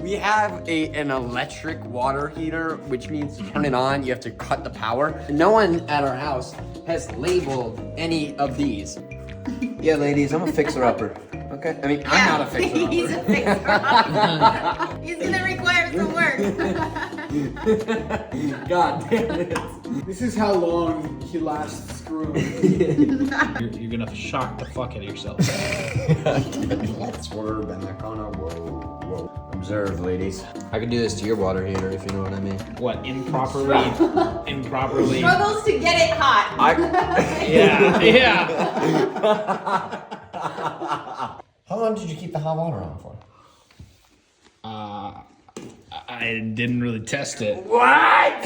We have an electric water heater, which means to turn it on, you have to cut the power. No one at our house has labeled any of these. Yeah, ladies, I'm a fixer-upper. Okay? I mean, I'm not a fixer-upper. He's a fixer-upper. He's gonna require some work. God damn it. This is how long he lasts screwing. You're gonna shock the fuck out of yourself. Swerve in the corner. Whoa, whoa. Observe, ladies. I could do this to your water heater if you know what I mean. What, improperly? Struggles to get it hot. Yeah. How long did you keep the hot water on for? I didn't really test it. What?